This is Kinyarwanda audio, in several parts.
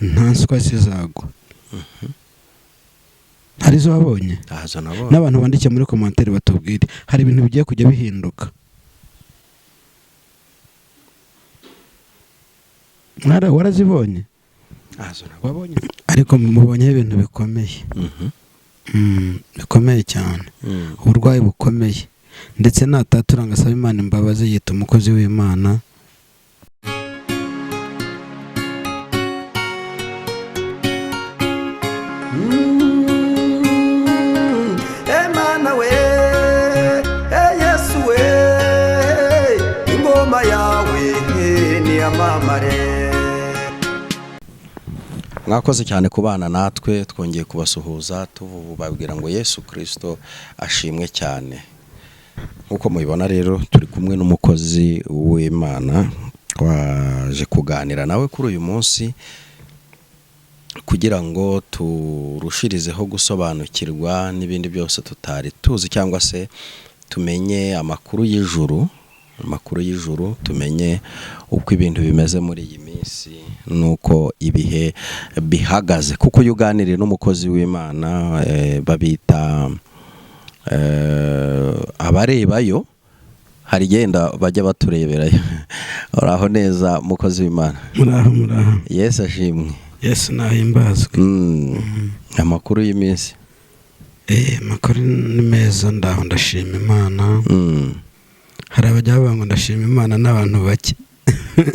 nta nswa zizagwa. Hari zo wabonye? Ahazo nabonye. N'abantu bandikiye muri commentaire batubwire hari ibintu bigiye kujya bihinduka. Warazibonye? Ahazo nabonye. Wabonye? Ariko mubonye ibintu bikomeye. Bikomeye cyane. Uburwayi bukomeye. Ndetse nataturanga asaba Imana imbabazi yita umukozi w'Imana. Emana we, Yesu we, ingoma yawe ni amamare. Mwakoze cyane kubana natwe, twongeye kubasuhuza tubabwira ngo Yesu Kristo ashimwe cyane. Nkuko mubibona rero turi kumwe n'umukozi w'Imana waje kuganira nawe kuri uyu munsi kugira ngo turushirizeho gusobanukirwa n'ibindi byose tutari tuzi cyangwa se tumenye amakuru y'ijuru, tumenye uko ibintu bimeze muri iyi minsi nuko ibihe bihagaze. Kuko yuganiriye n'umukozi w'Imana babita abarebayo, hari genda bajya batureberayo. Uraho neza mukozi w'Imana? Muraho. Yesu ashimwe. Yesu nahimbazwe. Amakuru y'iminsi? Amakuru ni meza, ndaho ndashima Imana. Hari abajya bavuga ngo ndashima Imana n'abantu bake.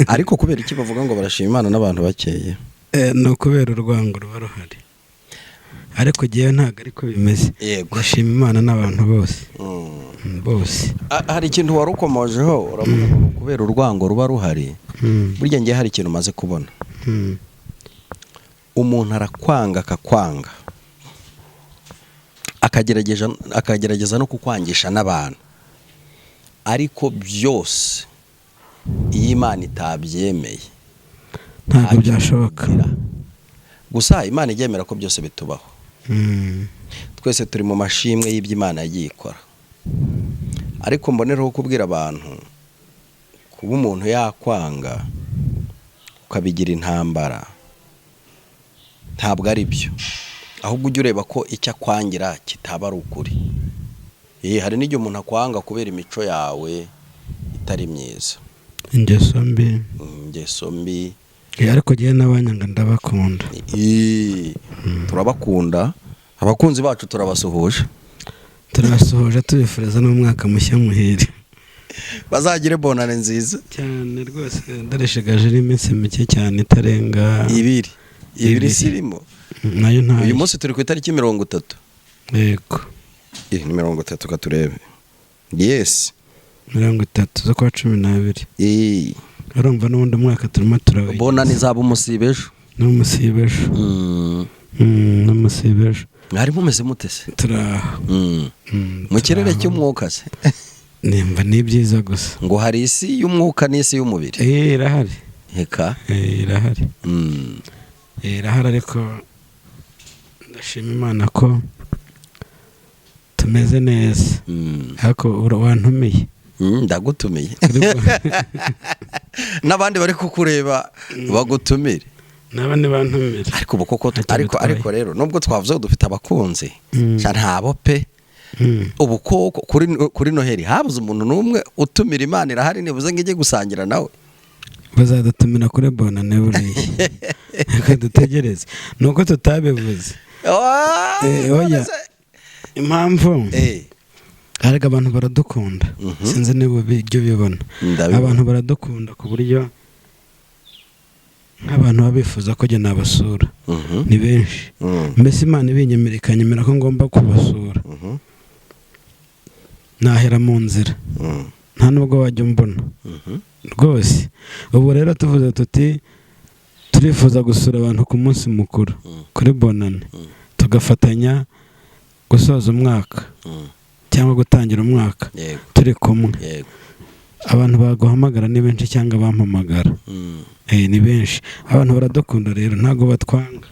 Ariko kubera iki bavuga ngo barashima Imana n'abantu bakeye? No kubera urwango ruba ruhari. Ariko giye ntago ariko bimeze. Ndashima Imana n'abantu bose. Bose. Hari ikintu warukomojeho uravuga ngo kubera urwango ruba ruhari. Burya ngiye hari ikintu maze kubona. Umuntu arakwanga akakwanga, akagerageza no kukwangisha n'abantu, ariko byose iyo Imana itabyemeye ntabwo byashoboka. Gusa Imana igemera ko byose bitubaho. Twese turi mu mashimwe y'ibyo Imana yagiye ikora. Ariko mbonereho kubwira abantu kuba umuntu yakwanga ukabigira intambara ntabwo ari byo, ahubwo ujye ureba ko icyo akwangira kitaba ari ukuri. Hari n'igihe umuntu akwanga kubera imico yawe itari myiza, ingeso mbi. Ariko gihe n'abanyanga ndabakunda. Turabakunda, abakunzi bacu turabasuhuje tubifuriza n'umwaka mushya muhire, bazagire bonane nziza cyane rwose. Ndareshegaje iminsi mike cyane itarenga ibiri sirimo nayo ntayo. Uyu munsi turi ku itariki 30. Yego. Ni 30 katurebe. Yes. 30 zo kwa 12. Urumva n'ubundi mwaka turimo turawe. Bonane zaba umusibejo. N'umusibejo. N'umusibejo. Mwari mumeze mutese? Turaho. Mu kirere cy'umwuka se? Nimba ni byiza gusa. Ngo hari isi y'umwuka n'isi y'umubiri. Irahari. Heka. Irahari. Irahari, ariko ndashima Imana ko tumeze neza. Ariko wantumiye. Ndagutumiye. N'abandi bari kukureba bagutumire. N'abandi bantumire. Ariko bukoko ariko rero nubwo twavuze dufite abakunzi ntabo pe. Ubu koko kuri Noheli habuze umuntu n'umwe utumira Imana irahari nibuze ngo ijye gusangira nawe. Bazadutumira kuri bonane buriya. Reka dutegereze. Nuko tutabivuze. Oya. Impamvu ariko abantu baradukunda. Sinzi niba ibyo bibona. Abantu baradukunda ku buryo nk'abantu babifuza ko jye nabasura. Ni benshi. Mbese Imana ibinyemerera ko ngomba kubasura. Nahera mu nzira. Nta nubwo wajya umbona. Rwose. Ubu rero tuvuze tuti turifuza gusura abantu ku munsi mukuru kuri bonane, tugafatanya gusoza umwaka cyangwa gutangira umwaka turi kumwe. Abantu baguhamagara ni benshi cyangwa bampamagara. Ni benshi. Abantu baradukunda rero ntago batwanga.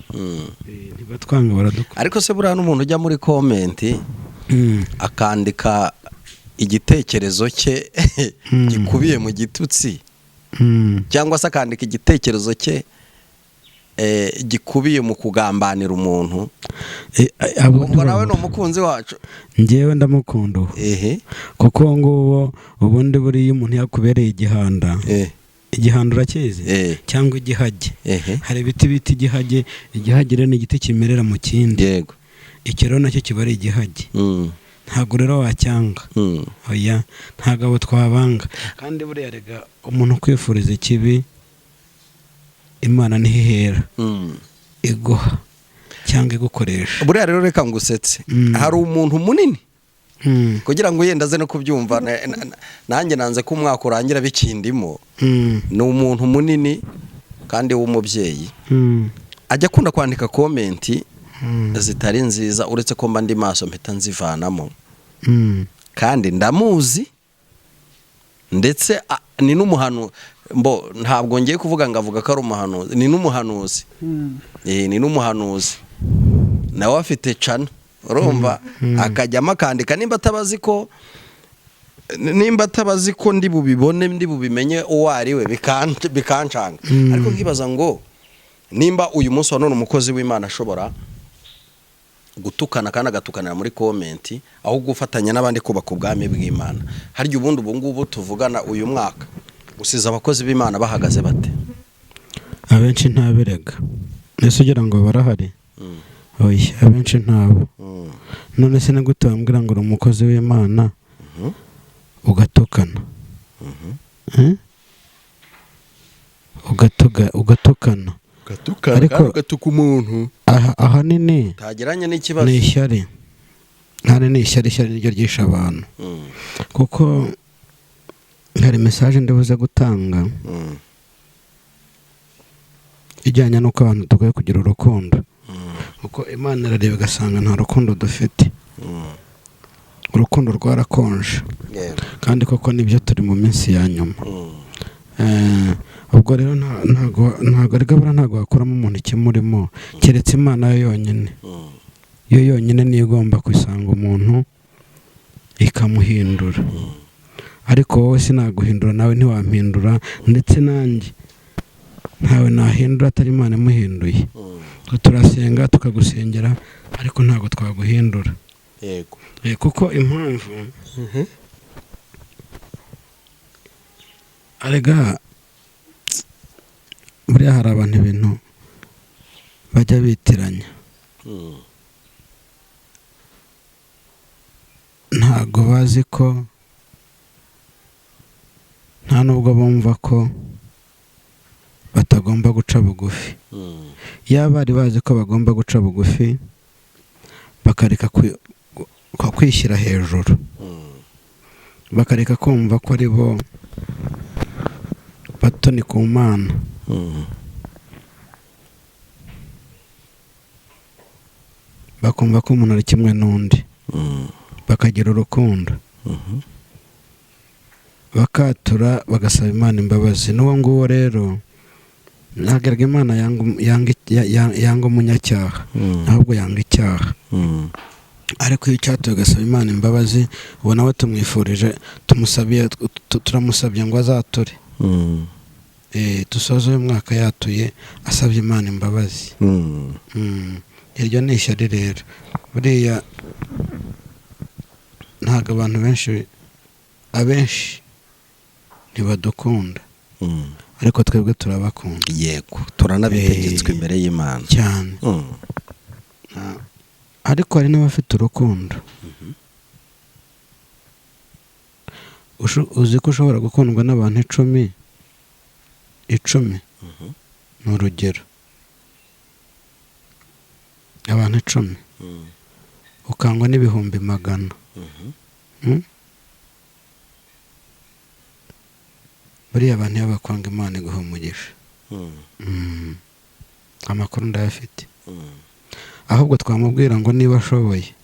Ntibatwanga, baradukunda. Ariko se buriya n'umuntu ujya muri comment akandika igitekerezo cye gikubiye mu gitutsi, cyangwa se akandika igitekerezo cye gikubiye mu kugambanira umuntu. Ubwo nawe ni umukunzi wacu. Njyewe ndamukunda kuko nguwo ubundi buriya umuntu yakubereye igihanda. Igihanda urakizi cyangwa igihage. Hari ibiti bita igihage. Igihage rero ni igiti kimerera mu kindi. Yego. Icyo rero nacyo kiba ari igihage. Ntabwo rero wacyanga. Oya, ntabwo abo twabanga. Kandi buriya rega umuntu ukwifuriza ikibi, Imana niho ihera iguha cyangwa igukoresha. Buriya rero reka ngusetse, hari umuntu munini kugira ngo yenda aze no kubyumva, nanjye nanze ko umwaka urangira bikindimo. Ni umuntu munini kandi w'umubyeyi, ajya akunda kwandika komenti zitari nziza, uretse ko mba ndi maso mpita nzivanamo. Kandi ndamuzi, ndetse ni n'umuhanuzi. Ntabwo ngiye kuvuga ngo avuga ko ari umuhanuzi, ni n'umuhanuzi. Ni n'umuhanuzi nawe afite cana, urumva, akajyamo akandika. Nimba atabazi ko ndi bubibone, ndi bubimenye uwo ari we, bikancanga. Ariko nkibaza ngo nimba uyu munsi wa none umukozi w'Imana ashobora gutukana kandi agatukanira muri komenti, aho gufatanya n'abandi kubaka ubwami bw'Imana, harya ubundi ubu ngubu tuvugana uyu mwaka usize abakozi b'Imana bahagaze bate? Abenshi ntabirega. Ese ugira ngo barahari? Oya, abenshi ntabo. None se nagute wambwira ngo uri umukozi w'Imana ugatukana? Ugatukana. Ariko ugatuka umuntu ahanini tageranye n'ikibazo. Ni ishyari. Hari ni ishyari niryo ryisha abantu. Kuko hari message ndibuze gutanga ijyanye n'uko abantu dukwiye kugira urukundo. Kuko Imana irareba igasanga nta rukundo dufite. Urukundo rwarakonje. Kandi koko nibyo turi mu minsi ya nyuma. Ubwo rero ntago arigabura, ntago wakuramo umuntu ikimurimo, keretse Imana yo yonyine. Yo yonyine niyo igomba kwisanga umuntu ikamuhindura. Ariko wowe sinaguhindura, nawe ntiwampindura, ndetse nanjye ntawe nahindura atari Imana imuhinduye. Turasenga tukagusengera, ariko ntago twaguhindura. Yego. Kuko impamvu arega buriya hari abantu ibintu bajya bitiranya. Ntago bazi ko, nta nubwo bumva ko batagomba guca bugufi. Yaba bari bazi ko bagomba guca bugufi, bakareka kwishyira hejuru, bakareka kumva ko ari bo batoni ku Mana, bakumva ko umuntu ari kimwe n'undi, bakagira urukundo, bakatura, bagasaba Imana imbabazi. N'uwo nguwo rero ntabwo Imana yanga umunyacyaha, ahubwo yanga icyaha. Ariko iyo ucyatuye ugasaba Imana imbabazi, uwo nawe tumwifurije, turamusabye ngo azature. Dusoze uyu mwaka yatuye asabye Imana imbabazi. Iryo ni ishyari rero. Buriya ntabwo abantu abenshi ntibadukunda, ariko twebwe turabakunda. Yego, turanabitegetswe imbere y'Imana cyane. Ariko hari n'abafite urukundo. Uzi ko ushobora gukundwa n'abantu 10 ni urugero. Abantu 10 ukangwa n'ibihumbi 100. Buriya abantu yabakwanga Imana iguha umugisha. Amakuru ndayafite. Ahubwo twamubwira ngo niba ashoboye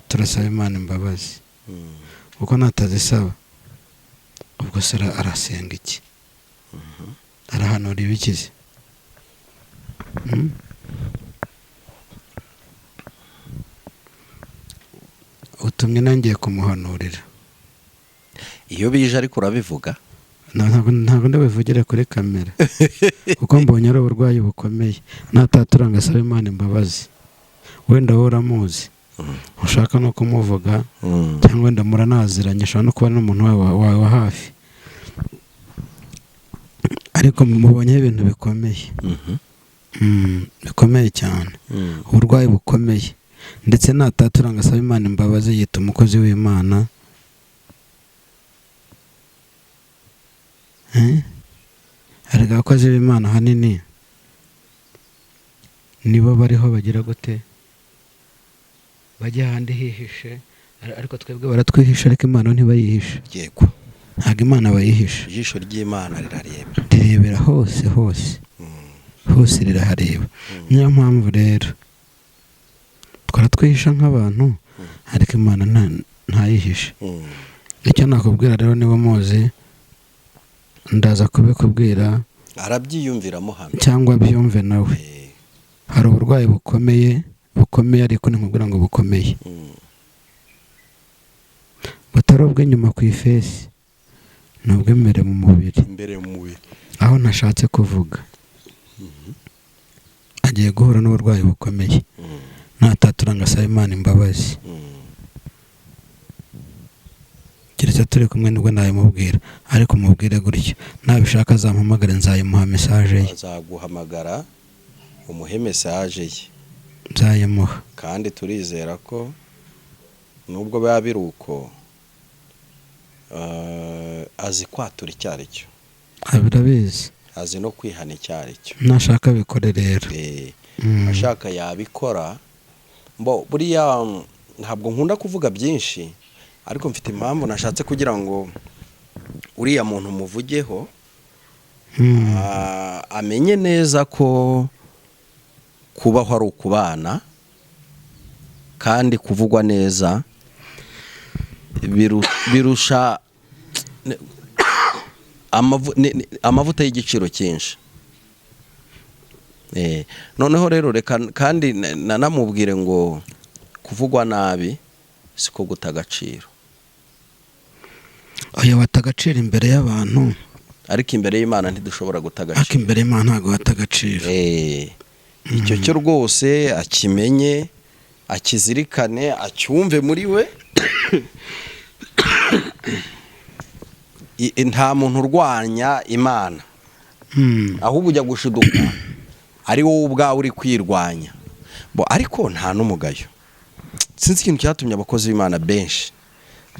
turasaba Imana imbabazi. Kuko natazisaba ubwo se arasenga iki? Arahanura ibikize. Utumye nangiye kumuhanurira. Iyo bije ariko urabivuga? ntabwo ndabivugire kuri kamera kuko mbonye ari uburwayi bukomeye, natatura ngasaba Imana imbabazi. Wenda wowe uramuzi ushaka no kumuvuga, cyangwa wenda muranaziranye, ushobora no kuba n'umuntu wawe wa hafi, ariko mubonyeho ibintu bikomeye, bikomeye cyane, uburwayi bukomeye. Ndetse natatura ngasaba Imana imbabazi, yita umukozi w'Imana. Arega abakozi b'Imana hanini nibo bariho bagira gute, bajya ahandi hihishe, ariko twebwe baratwihisha, ariko Imana ntibayihishe. Yego, ntabwo Imana bayihisha. ijisho ry'Imana rirareba, rirebera hose hose hose rirahareba. Niyo mpamvu rero twihisha nk'abantu, ariko Imana ntayihishe. Icyo nakubwira rero, niba muzi ndaza kubikubwira, arabyiyumviramo hano cyangwa byumve nawe. Hari uburwayi bukomeye, ariko nkubwira ngo bukomeye, butari ubw'inyuma ku ifesi, ni ubw'imbere mu mubiri, aho nashatse kuvuga. Agiye guhura n'uburwayi bukomeye, natatura ngasaba Imana imbabazi. Keretse turi kumwe nibwo nayimubwira, ariko mubwire gutyo, nabishaka azampamagare, nzayimuha mesaje ye. azaguhamagara umuhe mesaje ye, nzayimuha. kandi turizera ko nubwo biba biri uko, azi kwatura icyo ari cyo, abirabizi, azi no kwihana icyo ari cyo. nashaka bikore rero, ashaka yabikora. Buriya ntabwo nkunda kuvuga byinshi, ariko mfite impamvu nashatse kugira ngo uriya muntu muvugeho, amenye neza ko kubaho ari ukubana, kandi kuvugwa neza birusha amavuta y'igiciro cyinshi. Noneho rero reka kandi nanamubwire ngo kuvugwa nabi siko guta agaciro. oya, wata agaciro imbere y'abantu, ariko imbere y'Imana ntidushobora guta agaciro. ariko imbere y'Imana ntabwo wata agaciro. Icyo cyo rwose akimenye, akizirikane, acyumve muri we. Nta muntu urwanya Imana, ahubwo ujya gushiduka ari wowe ubwawe uri kwirwanya. Ariko nta n'umugayo. Sinzi ikintu cyatumye abakozi b'Imana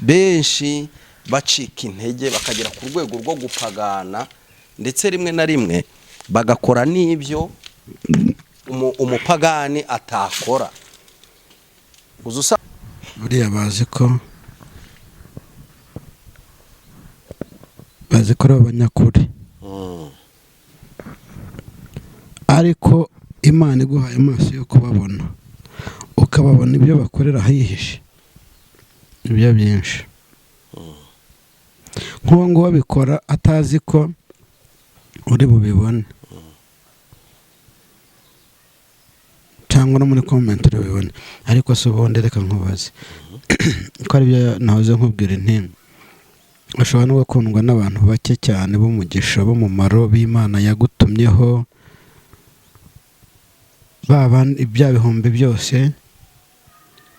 benshi bacika intege, bakagera ku rwego rwo gupagana, ndetse rimwe na rimwe bagakora n'ibyo umupagani atakora. Buriya bazi ko ari abanyakuri, ariko Imana iguhaye amaso yo kubabona, ukababona ibyo bakorera ahihishe, ibyo byinshi. Nk'uwo nguwo abikora atazi ko uri bubibone, cyangwa no muri comment uri bubibone, ariko se ubundi reka nkubaze ko ari byo nahoze nkubwira nti, ushobora no gukundwa n'abantu bake cyane b'umugisha, b'umumaro, b'Imana yagutumyeho, ibya bihumbi byose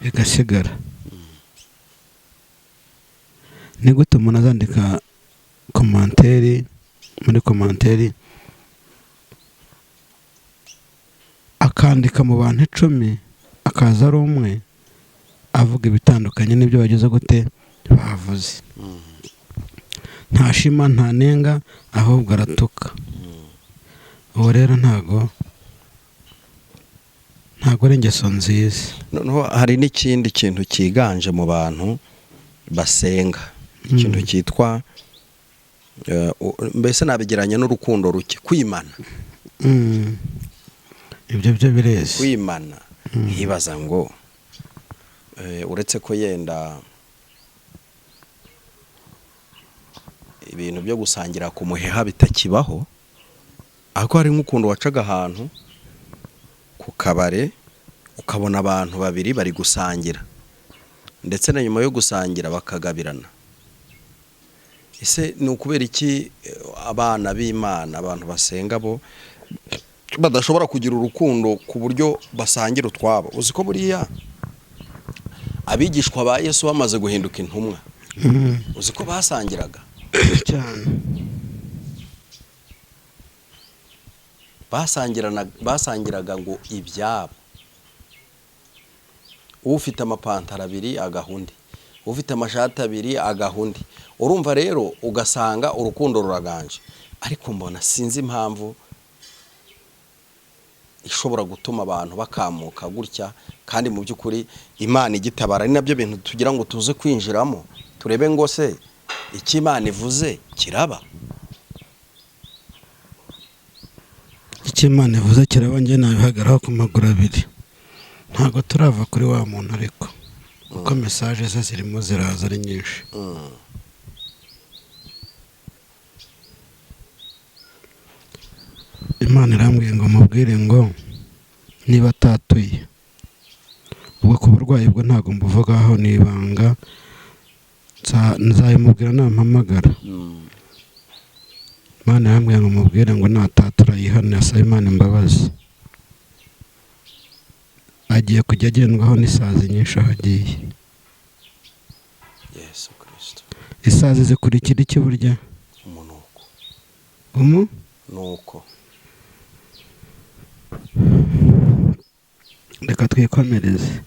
bigasigara. Ni gute umuntu azandika muri komanteri akandika mu bantu 10, akaza ari umwe avuga ibitandukanye n'ibyo bageze gute bavuze. Nta shima, nta nenga, ahubwo aratuka. Uwo rero ntago ari ingeso nziza. Noneho hari n'ikindi kintu cyiganje mu bantu basenga, ikintu cyitwa mbese nabigeranya n'urukundo ruke, kwimana. Ibyo byo bireze kwimana. Nkibaza ngo uretse ko yenda ibintu byo gusangira ku muheha bitakibaho, ariko hari nk'ukuntu wacaga ahantu ku kabare ukabona abantu babiri bari gusangira, ndetse na nyuma yo gusangira bakagabirana. ese ni ukubera iki abana b'Imana, abantu basenga bo badashobora kugira urukundo ku buryo basangira utwabo? Uzi ko buriya abigishwa ba Yesu bamaze guhinduka intumwa, uzi ko basangiraga cyane, basangiraga ngo ibyabo. Ufite amapantaro abiri agahundi, ufite amashati abiri agahundi. Urumva rero ugasanga urukundo ruraganje. Ariko mbona sinzi impamvu ishobora gutuma abantu bakamuka gutya, kandi mu by'ukuri Imana igitabara. Ari nabyo bintu tugira ngo tuze kwinjiramo turebe ngo se icyo Imana ivuze kiraba. icyo Imana ivuze kiraba. Njye nabihagaraho ku maguru abiri, ntabwo turava kuri wa muntu, ariko uko mesaje ze zirimo ziraza ari nyinshi. Imana irambwiye ngo mubwire ngo niba atatuye, ubwo ku burwayi bwo ntabwo mbuvugaho, ni ibanga, nzayimubwira nampamagara. Imana irambwiye ngo mubwire ngo natatura yihane, asaba Imana imbabazi. Agiye kujya agendwaho n'isazi nyinshi aho agiye. Yesu Kristo. Isazi zikurikira iki burya? Umunuko. Nuko. Reka twikomereze.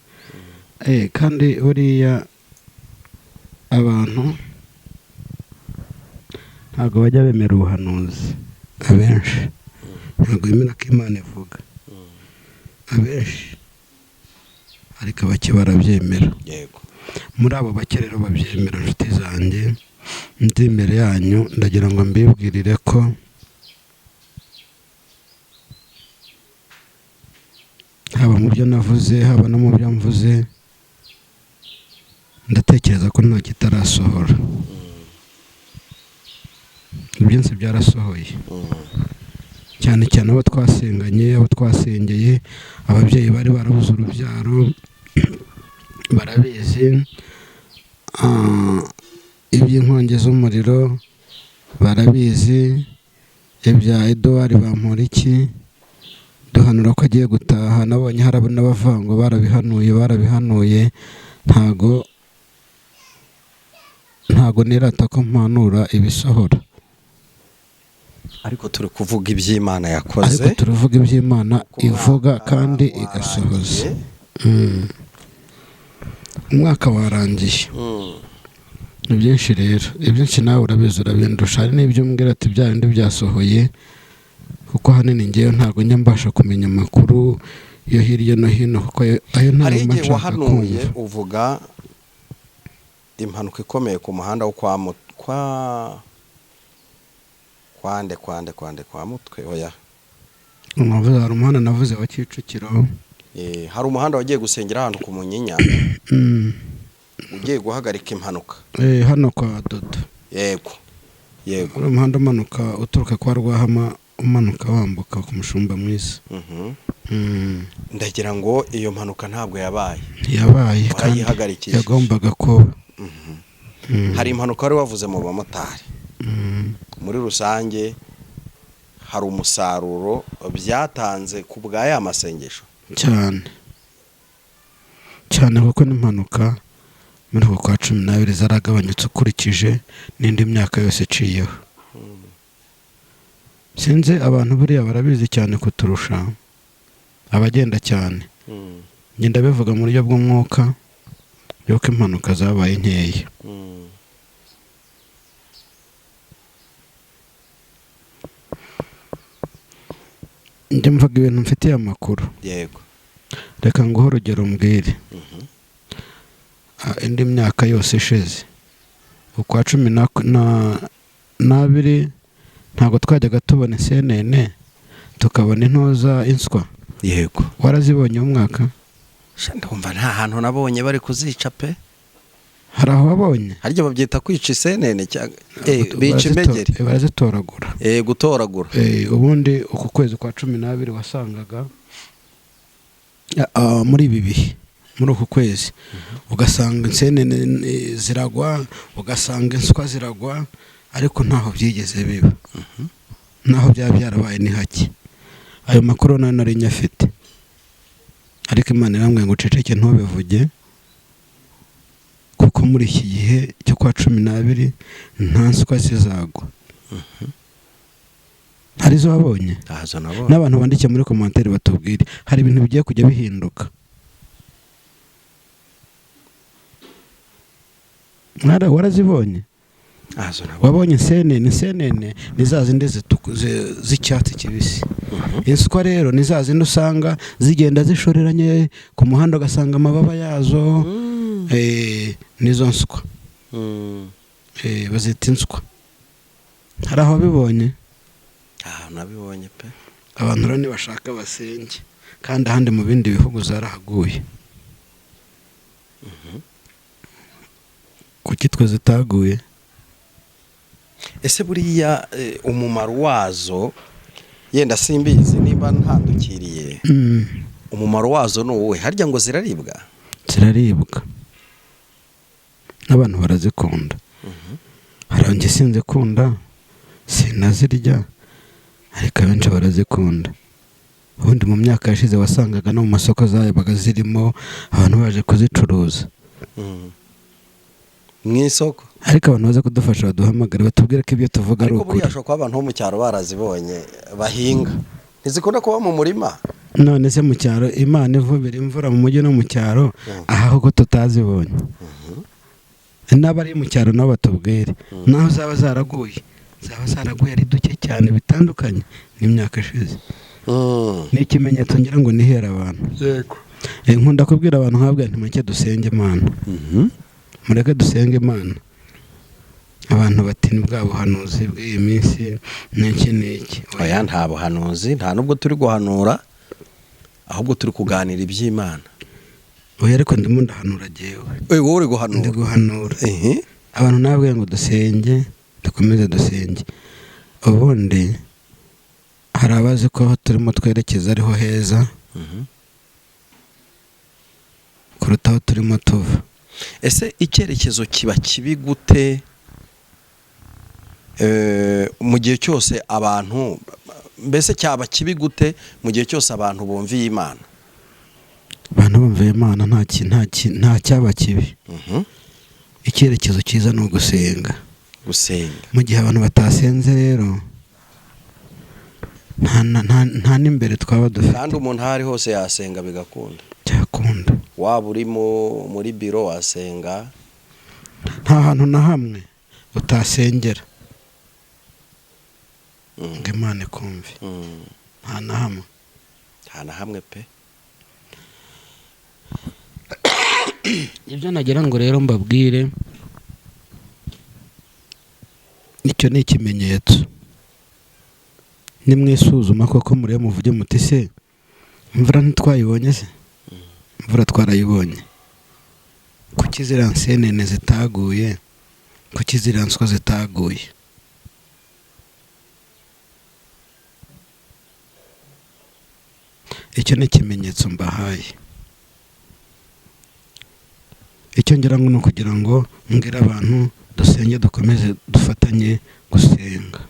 Kandi buriya abantu ntabwo bajya bemera ubuhanuzi, abenshi ntabwo bemera ko Imana ivuga, abenshi, ariko bake barabyemera. Yego. Muri abo bake rero babyemera, inshuti zanjye, ndi imbere yanyu ndagira ngo mbibwirire ko haba mu byo navuze, haba no mu byo mvuze, ndatekereza ko nta kitarasohora. Ibyinshi byarasohoye, cyane cyane abo twasenganye, abo twasengeye, ababyeyi bari barabuze urubyaro barabizi, iby'inkongi z'umuriro barabizi, ibya Edouard Bamporiki duhanura ko agiye gutaha. Nabonye hari n'abavango barabihanuye. Ntago nirata ko mpanura ibisohora, ariko turi kuvuga iby'Imana yakoze, ariko turavuga iby'Imana ivuga kandi igasohoza. Umwaka warangiye. Ni byinshi rero, ibyinshi nawe urabizi, urabindusha. Hari n'ibyo umbwira ati bya bindi byasohoye, kuko hanini ngewe ntabwo njya mbasha kumenya amakuru yo hirya no hino, kuko ayo nta hari igihe nshaka wahanuye kumva. uvuga impanuka ikomeye ku muhanda wo kwa Mutwe. Oya, hari umuhanda navuze wa Kicukiro. hari umuhanda wagiye gusengera ahantu ku Munyinya, ugiye guhagarika impanuka. Hano kwa Dodo. Yego. Uri umuhanda umanuka uturuka kwa Rwahama, umanuka wambuka ku Mushumba Mwiza. Ndagira ngo iyo mpanuka ntabwo yabaye kandi yihagarikiye, yagombaga kuba. Hari impanuka wari wavuze mu bamotari. Muri rusange hari umusaruro byatanze ku bwa ya masengesho cyane, kuko n'impanuka muri uko kwa 12 zaragabanyutse ukurikije n'indi myaka yose iciyeho. Sinzi abantu buriya barabizi cyane kuturusha, abagenda cyane. Ngenda bivuga mu buryo bw'umwuka yuko impanuka zabaye nkeya. Njye mvuga ibintu mfitiye amakuru. Yego. Reka nguhe urugero mbwire. Indi myaka yose ishize, ukwa 12 ntabwo twajyaga tubona CNN, tukabona intoza inswa. Yego. Warazibonye umwaka? Ndumva nta hantu nabonye bari kuzica pe. Hari aho wabonye? Harya babyita kwica CNN cyangwa bica imegeri. Barazitoragura. Gutoragura. Ubundi uku kwezi kwa 12 wasangaga muri ibi bihe, muri uku kwezi ugasanga CNN ziragwa, ugasanga inswa ziragwa, ariko ntaho byigeze biba, naho byaba byarabaye ni hake. Ayo makuru nayo nari nyafite, ariko Imana irambwira ngo uceceke ntubivuge, kuko muri iki gihe cyo kwa 12 nta nswa zizagwa. Hari zo wabonye? N'abantu bandikiye muri commentaire batubwire hari ibintu bigiye kujya bihinduka. Warazibonye? Wabonye senene ni za zindi z'icyatsi kibisi. Inswa rero ni za zindi usanga zigenda zishoreranye ku muhanda, ugasanga amababa yazo nizo nswa. Bazita inswa. Hari aho bibonye? Nabibonye pe. Abantu rero nibashaka basenge, kandi ahandi mu bindi bihugu zarahaguye. Kuki twe zitaguye? Ese buriya umumaro wazo yenda simbizi niba ntandukiriye. Umumaro wazo ni uwe? Harya ngo ziraribwa? Ziraribwa, n'abantu barazikunda. Hari nge sinzikunda, sinazirya, ariko abenshi barazikunda. Ubundi mu myaka yashize wasangaga no mu masoko zabaga zirimo abantu baje kuzicuruza mu isoko. Ariko abantu baza kudufasha baduhamagara batubwire ko ibyo tuvuga ari ukuri. Ariko buriya ko abantu bo mu cyaro barazibonye bahinga, ntizikunda kuba mu murima. None se mu cyaro Imana ivubira imvura mu mujyi no mu cyaro, aha ko tutazibonye. N'abari mu cyaro nabo batubwire naho zaba zaraguye ari duke cyane bitandukanye n'imyaka ishize. Ni ikimenyetso ngira ngo nihera abantu. Yego. Nkunda kubwira abantu nkabwa nti muke dusenge Imana. Mureke dusenge Imana. Abantu bati ni bwa buhanuzi bw'iyi minsi n'iki. Oya, nta buhanuzi, nta nubwo turi guhanura, ahubwo turi kuganira iby'Imana. Oya, ariko ndimo ndahanura jewe. Wowe uri guhanura? Ndi guhanura. Abantu nabwe ngo dusenge, dukomeze dusenge. Ubundi hari abazi ko aho turimo twerekeza ariho heza kuruta aho turimo tuva. Ese icyerekezo kiba kibi gute mu gihe cyose abantu, mbese cyaba kibi gute mu gihe cyose abantu bumviye Imana? Abantu bumviye Imana nta cyaba kibi. Icyerekezo cyiza ni ugusenga. Mu gihe abantu batasenze rero nta n'imbere twaba dufite. Kandi umuntu ahari hose yasenga bigakunda. Cyakunda. Waba urimo muri biro wasenga. Nta hantu na hamwe utasengera ngo Imana ikumve. Nta na hamwe. Nta na hamwe pe. Ibyo nagira ngo rero mbabwire, icyo ni ikimenyetso. Nimwisuzuma koko murebe muvuge muti se imvura ntitwayibonye se? Imvura twarayibonye. Kuki ziriya nsenene zitaguye? Kuki ziriya nswa zitaguye? Icyo ni ikimenyetso mbahaye. Icyo ngira ngo ni ukugira ngo mbwire abantu dusenge, dukomeze dufatanye gusenga.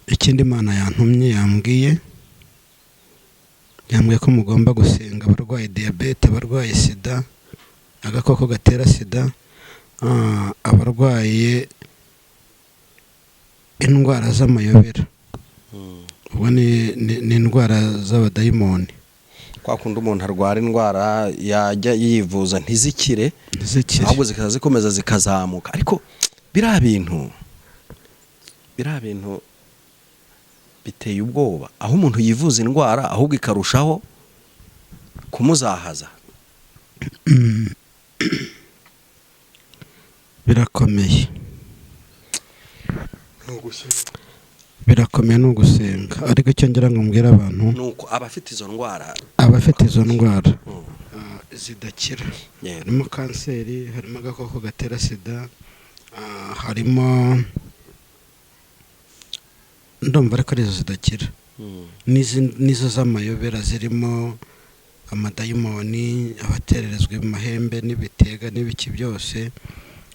Ikindi Imana yantumye yambwiye ko mugomba gusenga abarwaye diyabete, abarwaye sida, agakoko gatera sida, abarwaye indwara z'amayobera. Ubu ni indwara z'abadayimoni. Kwa kundi umuntu arwara indwara yajya yivuza ntizikire, ahubwo zikaza zikomeza zikazamuka. Ariko biriya bintu biteye ubwoba, aho umuntu yivuza indwara ahubwo ikarushaho kumuzahaza. Birakomeye. Birakomeye no gusenga. Ariko icyo ngira ngo mbwira abantu nuko abafite izo ndwara zidakira. Harimo kanseri, harimo agakoko gatera sida, harimo ndumva ariko arizo zidakira. Nizo z'amayobera zirimo amadayimoni, abatererezwa mu mahembe n'ibitega n'ibiki byose.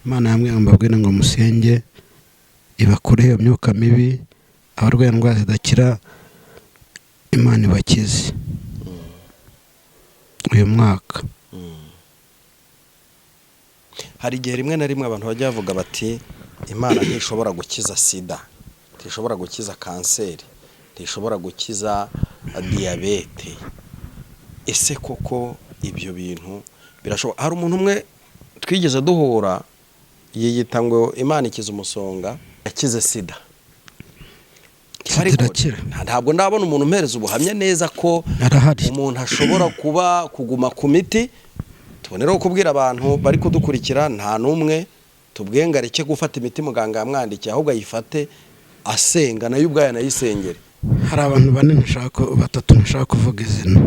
Imana yambwiye ngo mbabwire ngo musenge ibakure iyo myuka mibi, abarwaye indwara zidakira Imana ibakize uyu mwaka. Hari igihe rimwe na rimwe abantu bajya bavuga bati Imana ntishobora gukiza sida, ntishobora gukiza kanseri, ntishobora gukiza diyabete. Ese koko ibyo bintu birashoboka? Hari umuntu umwe twigeze duhura yiyita ngo Imana ikiza umusonga, yakize sida. Ntabwo ndabona umuntu umpereza ubuhamya neza ko umuntu ashobora kuguma ku miti. Tuboneraho kubwira abantu bari kudukurikira, nta n'umwe tubwenga areke gufata imiti muganga yamwandikiye, ahubwo ayifate asenga, nayo ubwayo anayisengere. Hari abantu bane batatu ntashaka kuvuga izina,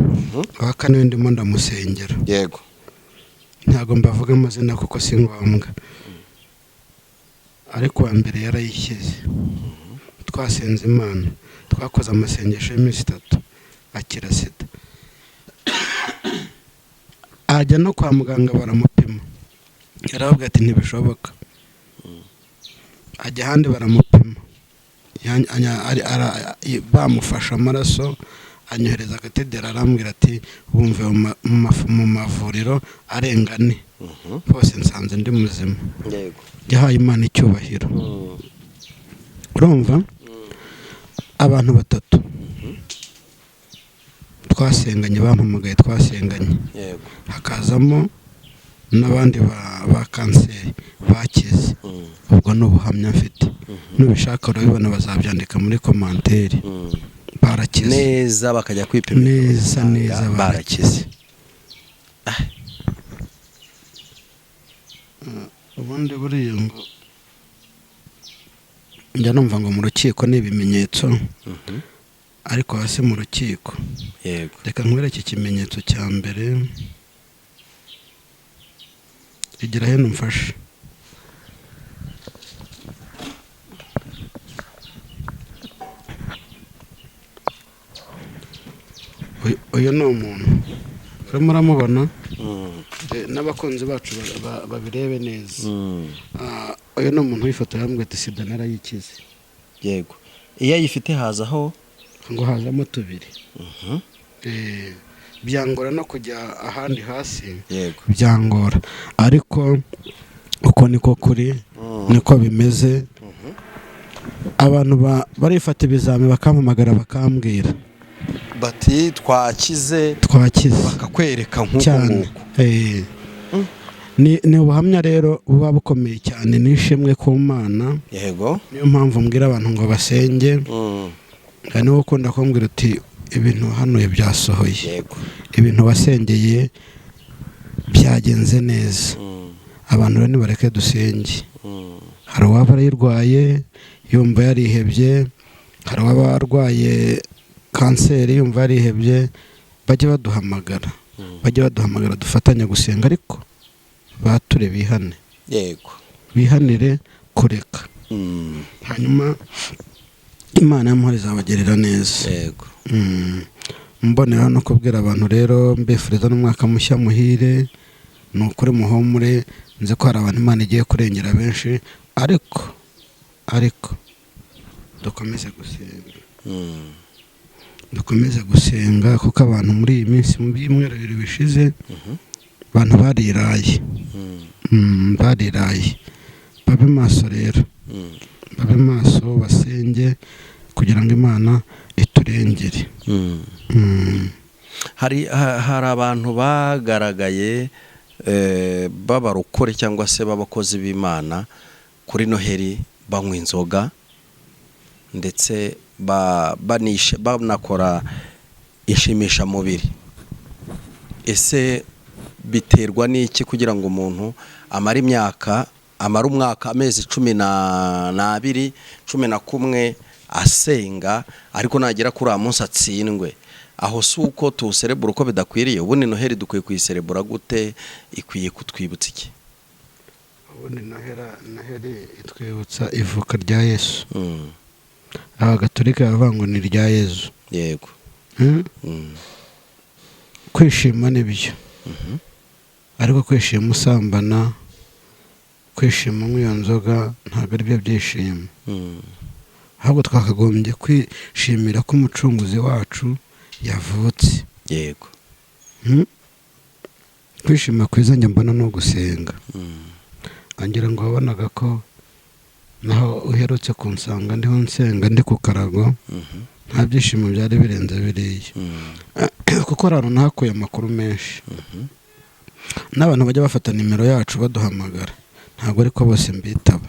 wa kane ndimo ndamusengera. Yego. Ntabwo mbavuga amazina kuko si ngombwa, ariko wa mbere yarayishyize. Twasenze Imana, twakoze amasengesho y'iminsi 3 akira sida. Ajya no kwa muganga baramupima, yaravuga ati ntibishoboka. Ajya ahandi baramupima, bamufasha amaraso, anyohereza Gatedera, arambwira ati bumve mu mavuriro arenga 4 bose nsanze ndi muzima. Yego. Yahaye Imana icyubahiro. Urumva abantu 3 twasenganye, bampamagaye twasenganye. Yego. Hakazamo n'abandi ba kanseri bakize. Ubwo n'ubuhamya mfite. Nubishaka urabibona, bazabyandika muri komanteri. Barakize neza, bakajya kwipima neza barakize. Ubundi buriya ngo njya numva ngo mu rukiko ni ibimenyetso, ariko hasi mu rukiko. Yego. Reka nkwereke ikimenyetso cya mbere, igira heno mfashe. Uyu ni umuntu urimo uramubona, n'abakunzi bacu babirebe neza. Uyu ni umuntu w'ifoto yambwiye ati sida narayikize. Yego. Iyo ayifite hazaho ngo hazamo 2. Byangora no kujya ahandi hasi. Yego. Byangora, ariko uko niko kuri, niko bimeze. Abantu barifata ibizami bakampamagara bakambwira bati twakize, bakakwereka nk'uko. Ni ubuhamya rero buba bukomeye cyane, nishimwe ku Mana. Yego. Niyo mpamvu mbwira abantu ngo basenge. Kandi wowe ukunda kumbwira uti ibintu hano byasohoye. Yego. Ibintu wasengeye byagenze neza. Abantu rero nibareke dusenge. Hari uwaba arayirwaye yumva yarihebye, hari uwaba arwaye kanseri yumva yarihebye, bajye baduhamagara dufatanya gusenga, ariko bature bihane. Yego. Bihanire kureka. Hanyuma Imana yamuhore izabagerera neza. Yego. Mbonera no kubwira abantu rero, mbifuriza n'umwaka mushya muhire. Ni ukuri muhumure, nzi ko hari abantu Imana igiye kurengera benshi, ariko dukomeze gusenga. Dukomeze gusenga kuko abantu muri iyi minsi, mu byumweru 2 bishize, abantu bariraye. Bariraye. Babe maso rero. Babe maso, basenge kugira ngo Imana iturengere. Hari abantu bagaragaye b'abarokore cyangwa se b'abakozi b'Imana kuri Noheli banywa inzoga, ndetse banakora inshimishamubiri. Ese biterwa n'iki kugira ngo umuntu amara umwaka, amezi 12, 11 asenga, ariko nagera kuri munsi atsindwe? Aho si uko tuserebura uko bidakwiriye? Ubundi Noheli dukwiye kuyiserebura gute? Ikwiye kutwibutsa iki? Ubundi Noheli itwibutsa ivuka rya Yesu. Abagatolika bavuga ngo ni rya Yesu. Yego. Kwishima nibyo, ariko kwishima usambana kwishima nk'iyo nzoga ntabwo ari byo byishimo, ahubwo twakagombye kwishimira ko umucunguzi wacu yavutse. yego. Kwishima kwiza njye mbona no gusenga. Angira ngo wabonaga ko naho uherutse kunsanga ndiho nsenga ndi ku karago, nta byishimo byari birenze biriya, kuko rano nahakuye amakuru menshi. N'abantu bajya bafata nimero yacu baduhamagara, ntabwo ariko bose mbitaba.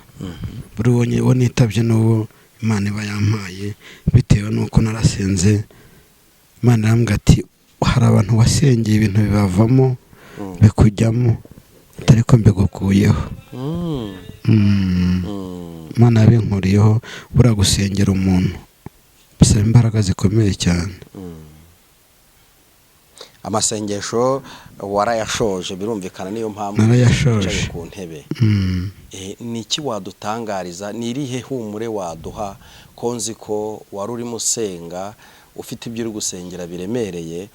Buri uwo nitabye n'uwo Imana iba yampaye bitewe n'uko narasenze. Imana irambwira ati hari abantu wasengeye ibintu bibavamo bikujyamo atari ko mbigukuyeho. Imana yabinkuriyeho. Buriya gusengera umuntu bisaba imbaraga zikomeye cyane. Amasengesho warayashoje, birumvikana, niyo mpamvu narayashoje ku ntebe. Ni iki wadutangariza, ni irihe humure waduha ko nzi ko wari urimo usenga ufite ibyo uri gusengera biremereye?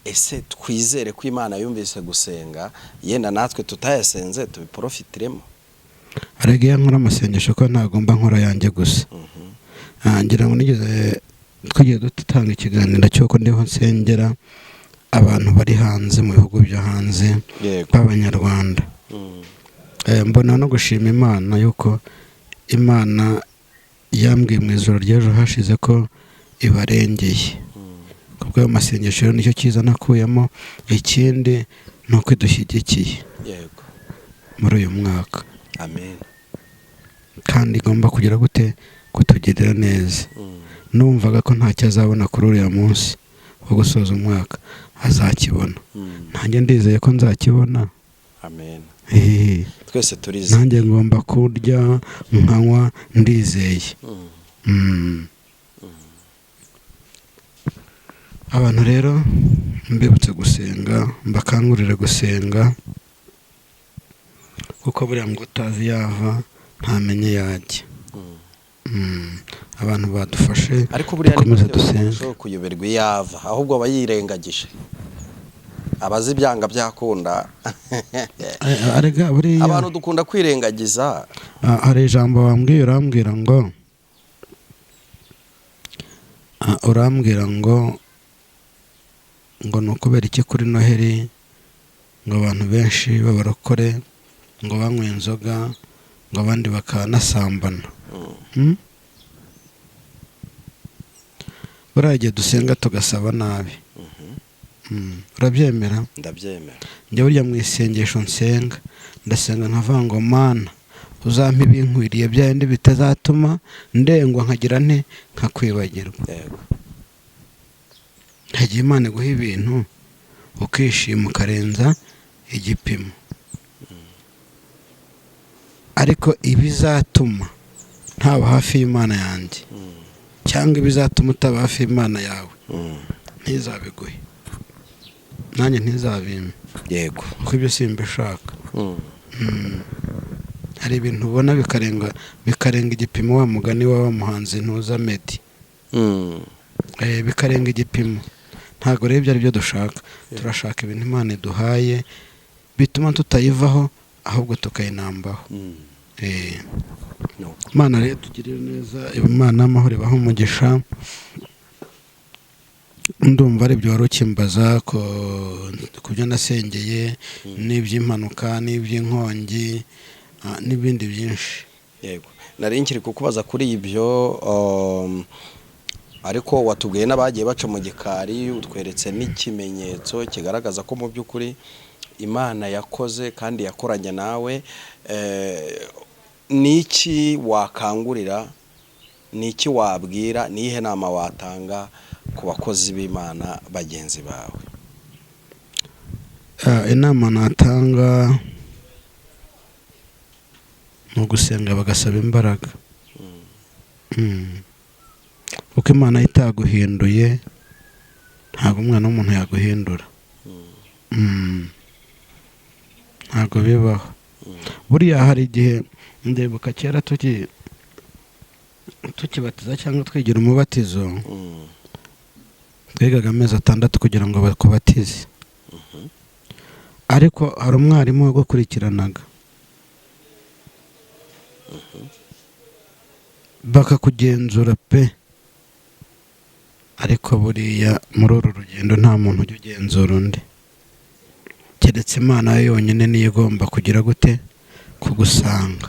Ese twizere ko Imana yumvise gusenga, yenda natwe tutayasenze tubiprofitiremo? Aragiye nkora amasengesho ko ntagomba nkora yanjye gusa. Ngira ngo nigeze twigiye dutanga ikiganiro cy'uko ndiho nsengera abantu bari hanze mu bihugu byo hanze b'Abanyarwanda. Mbona no gushima Imana yuko Imana yambwiye mu ijoro ry'ejo hashize ko ibarengeye. Kubwo ayo masengesho nicyo cyiza nakuyemo. Ikindi ni uko idushyigikiye muri uyu mwaka. Amen. Kandi igomba kugira gute kutugirira neza. Numvaga ko ntacyo azabona kuri uriya munsi wo gusoza umwaka, azakibona. Nanjye ndizeye ko nzakibona. Amen. Twese turize. Nanjye ngomba kurya nkanywa ndizeye. Abantu rero mbibutse gusenga, mbakangurire gusenga, kuko buriya ngo utazi yava ntamenye yajya. Abantu badufashe ariko buriya dukomeze dusenga. Kuyoberwa yava, ahubwo abayirengagije, abazi ibyanga byakunda. Abantu dukunda kwirengagiza. Hari ijambo wambwiye, urambwira ngo ni ukubera iki kuri Noheli ngo abantu benshi b'abarokore ngo banywe inzoga, ngo abandi bakanasambana. Buriya igihe dusenga tugasaba nabi, urabyemera? Ndabyemera. Njye burya mu isengesho nsenga, ndasenga nkavuga ngo Mana uzampa ibinkwiriye bya bindi bitazatuma ndengwa nkagira nte nkakwibagirwa. Hagiye Imana guha ibintu ukishima ukarenza igipimo, ariko ibizatuma ntaba hafi y'Imana yanjye cyangwa ibizatuma utaba hafi y'Imana yawe ntizabiguhe, nanjye ntizabimpe. Yego. Kuko ibyo simbishaka. Hari ibintu ubona bikarenga igipimo, wa mugani wa muhanzi ntuza Meddy. Bikarenga igipimo. Ntabwo rero ibyo ari byo dushaka. Turashaka ibintu Imana iduhaye bituma tutayivaho, ahubwo tukayinambaho. Imana rero tugirire neza. Imana amahoro ibaho umugisha. Ndumva ari byo wari ukimbaza ku byo nasengeye, n'iby'impanuka, n'iby'inkongi, n'ibindi byinshi. Yego. Nari nkiri kukubaza kuri ibyo, ariko watubwiye n'abagiye baca mu gikari, utweretse n'ikimenyetso kigaragaza ko mu by'ukuri Imana yakoze kandi yakoranye nawe. Ni iki wakangurira, ni iki wabwira, ni ihe nama watanga ku bakozi b'Imana bagenzi bawe? Inama natanga ni ugusenga bagasaba imbaraga. Kuko Imana itaguhinduye ntabwo umwana w'umuntu yaguhindura. Ntabwo bibaho. Buriya hari igihe ndibuka kera tukibatiza cyangwa twigira umubatizo, twigaga amezi 6 kugira ngo bakubatize. Ariko hari umwarimu wagukurikiranaga. bakakugenzura pe, ariko buriya muri uru rugendo nta muntu ujya ugenzura undi, keretse Imana yo yonyine niyo igomba kugira gute kugusanga.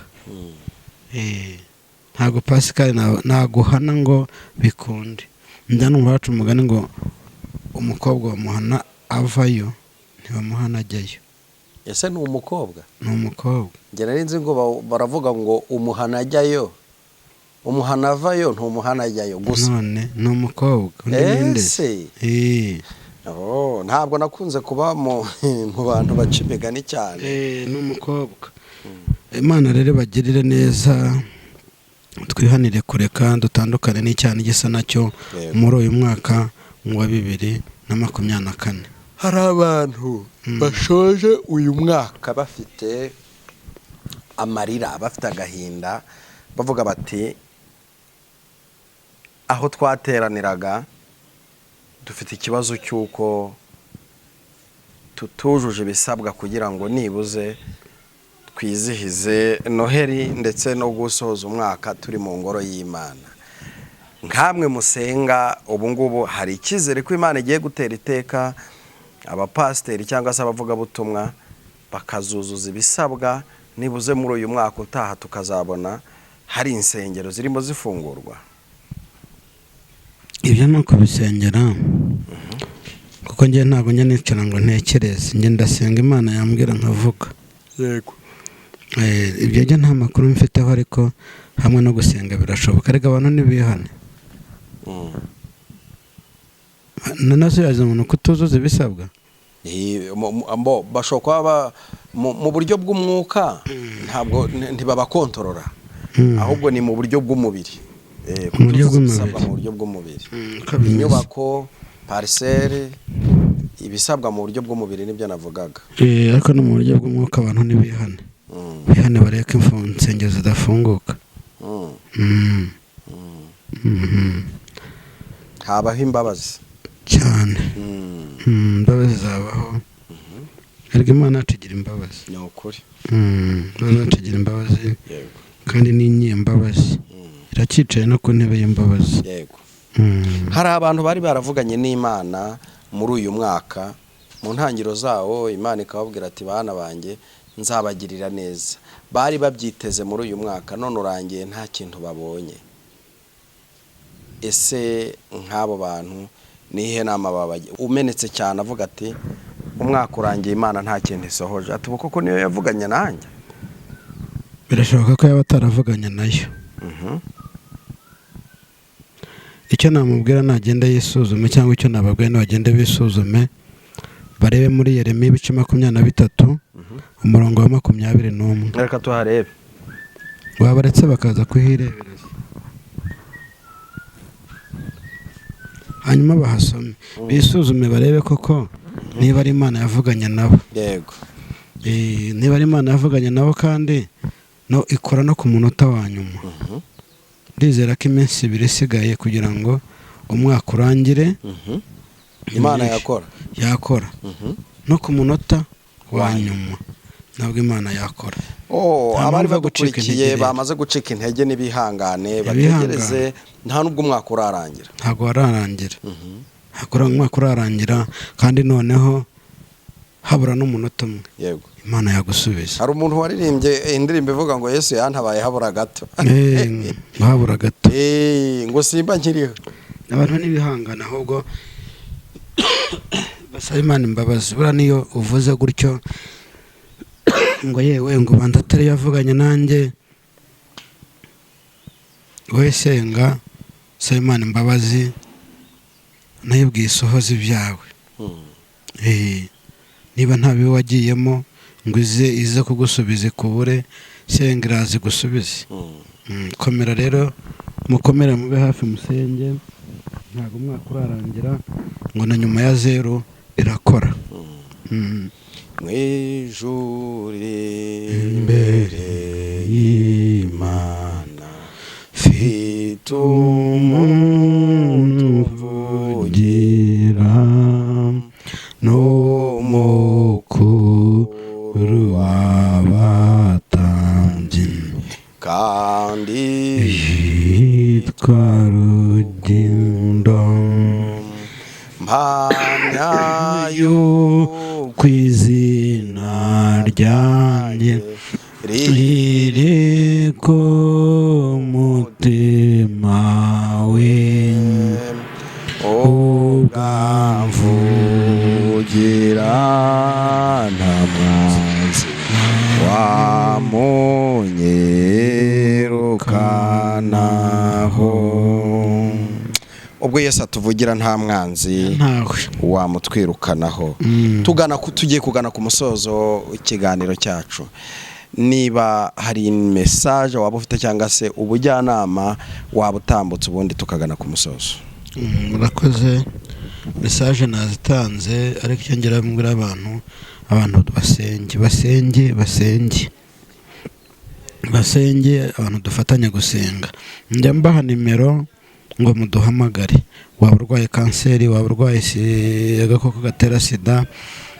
Ntabwo Pascal naguhana ngo bikunde. Njyanumva baca umugani ngo umukobwa bamuhana avayo ntibamuhana ajyayo. Ese ni umukobwa? Ni umukobwa. Njye nari nzi ngo baravuga ngo umuhana ajyayo, umuhana avayo ntumuhana ajyayo gusa. None ni umukobwa. Ese ntabwo nakunze kuba mu bantu baca imigani cyane. Ni umukobwa. Imana rero bagirire neza, twihanire kureka dutandukane n'icyaha gisa nacyo muri uyu mwaka wa 2024. Hari abantu bashoje uyu mwaka bafite amarira, bafite agahinda, bavuga bati aho twateraniraga dufite ikibazo cy'uko tutujuje ibisabwa kugira ngo nibuze twizihize Noheli ndetse no gusoza umwaka turi mu ngoro y'Imana. Nkamwe musenga ubu ngubu, hari icyizere ko Imana igiye gutera iteka abapasiteri cyangwa se abavugabutumwa bakazuzuza ibisabwa, nibuze muri uyu mwaka utaha tukazabona hari insengero zirimo zifungurwa? Ibyo ni ukubisengera, kuko njye ntabwo njya nicara ngo ntekereze, njye ndasenga Imana yambwira nkavuga. Yego. Ibyo njye nta makuru mfiteho, ariko hamwe no gusenga birashoboka. Ariko abantu ntibihane. Nanasubiza umuntu kutuzuza ibisabwa. Bashobora kuba mu buryo bw'umwuka, ntabwo ntibabakontorora, ahubwo ni mu buryo bw'umubiri. Mu buryo bw'umubiri. Inyubako, parcelle, ibisabwa mu buryo bw'umubiri nibyo navugaga. Ariko no mu buryo bw'umwuka abantu ntibihane. Bihane bareke insengero zidafunguka. Habaho imbabazi cyane. Imbabazi zabaho, ariko Imana atugira imbabazi. Ni ukuri. Imana atugira imbabazi, kandi n'inyembabazi iracicaye no ku ntebe y'imbabazi. Yego. Hari abantu bari baravuganye n'Imana muri uyu mwaka, mu ntangiriro zawo Imana ikababwira ati bana banjye nzabagirira neza. Bari babyiteze muri uyu mwaka, none urangiye nta kintu babonye. Ese nk'abo bantu nihe nama babagiye? Umenetse cyane avuga ati umwaka urangiye Imana nta kintu isohoje, ati koko niyo yavuganye nanjye? Birashoboka ko yaba ataravuganye nayo. Icyo namubwira nagenda yisuzume, cyangwa icyo nababwira nabagende bisuzume, barebe muri Yeremiya 23 umurongo wa 21. Reka tuharebe. Wabaretse bakaza kuhirebereza, hanyuma bahasome bisuzume, barebe koko niba ari Imana yavuganye nabo. Yego. Niba ari Imana yavuganye nabo kandi no ikora no ku munota wa nyuma. Ndizera ko iminsi 2 isigaye kugira ngo umwaka urangire. Imana yakora no ku munota wa nyuma, nabwo Imana yakora. Abari bagukurikiye bamaze gucika intege n'ibihangane, bategereze, nta nubwo umwaka urarangira. Ntabwo wararangira. Hakora umwaka urarangira, kandi noneho habura n'umunota umwe. Yego. Imana yagusubiza. Hari umuntu waririmbye indirimbo ivuga ngo Yesu yantabaye habura gato. Habura gato. Ngo simba nkiriho. Abantu n'ibihangana, ahubwo basaba Imana imbabazi. Bura niyo uvuze gutyo ngo yewe ngo banda atari yavuganye nanjye, wowe senga, saba Imana imbabazi, nayo bwisohoza ibyawe. Niba nta bibi wagiyemo ngo ize kugusubiza kubure, senga irazi gusubize. Komera rero, mukomere mube hafi musenge, ntabwo umwaka urarangira ngo na nyuma ya 0 irakora. Mwijuri imbere y'Imana mfite umuntu uvugira, n'umukuru w'abatambyi, mpamya yuko izina ryanjye riri ku mutima w'inzu ubwamvugira nta mwanzi wamunyirukanaho. Ubwo Yesu atuvugira nta mwanzi wamutwirukanaho. Tugiye kugana ku musozo w'ikiganiro cyacu. Niba hari message waba ufite cyangwa se ubujyanama waba utambutse ubundi tukagana ku musozo. Murakoze. Message nazitanze ariko icyo ngira mbwira abantu basenge abantu dufatanya gusenga. Njya mbaha nimero ngo muduhamagare. Waba urwaye kanseri, waba urwaye agakoko gatera sida,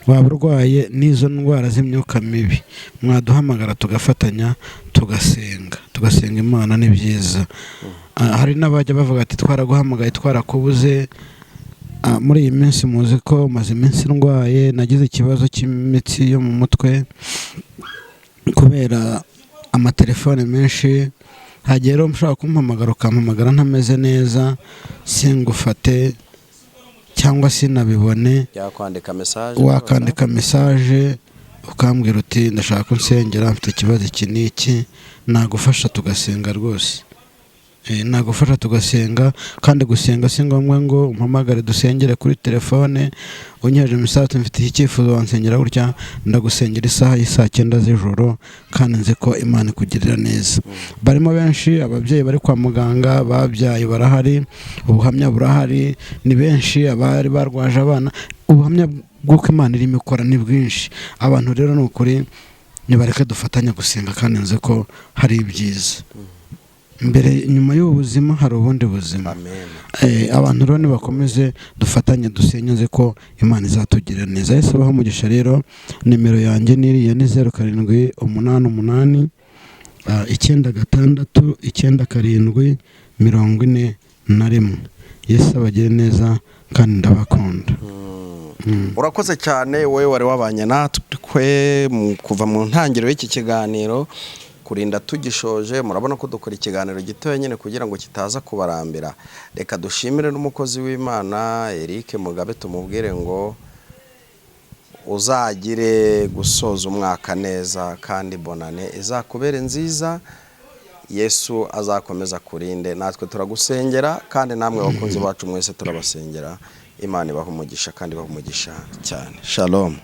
waba urwaye n'izo ndwara z'imyuka mibi, mwaduhamagara tugafatanya tugasenga Imana. Ni byiza. Hari n'abajya bavuga ati twaraguhamagaye twarakubuze. Muri iyi minsi muzi ko maze iminsi ndwaye, nagize ikibazo cy'imitsi yo mu mutwe kubera amatelefone menshi. Hagera ushaka kumpamagara ukampamagara ntameze neza, singufate cyangwa sinabibone, wakandika message ukambwira uti ndashaka kunsengera, mfite ikibazo iki n'iki, nagufasha tugasenga rwose. Nagufasha tugasenga. Kandi gusenga si ngombwa ngo umpamagare dusengere kuri telefone, unyeje message mfite icyifuzo wansengera gutya, ndagusengera isaha y'isa 9 z'ijoro kandi nzi ko Imana ikugirira neza. Barimo benshi ababyeyi bari kwa muganga, babyaye barahari, ubuhamya burahari, ni benshi abari barwaje abana, ubuhamya bw'uko Imana irimo ikora ni bwinshi. Abantu rero n'ukuri nibareke dufatanya gusenga kandi nzi ko hari ibyiza. Mbere nyuma y'ubuzima hari ubundi buzima. Abantu rero nibakomeze dufatanye dusenye, nzi ko Imana izatugirira neza. Yesu abaho umugisha. Rero nimero yanjye niriya ni 0788 96 97 Yesu abagire neza kandi ndabakunda. Urakoze cyane wowe wari wabanye natwe kuva mu ntangiriro y'iki kiganiro kurinda tugishoje. Murabona ko dukora ikiganiro gito nyine kugira ngo kitaza kubarambira. Reka dushimire n'umukozi w'Imana Eric Mugabe, tumubwire ngo uzagire gusoza umwaka neza kandi bonane izakubere nziza. Yesu azakomeza kurinde. Natwe turagusengera kandi namwe bakunzi bacu mwese turabasengera. Imana ibaha umugisha kandi ibaha umugisha cyane. Shalom.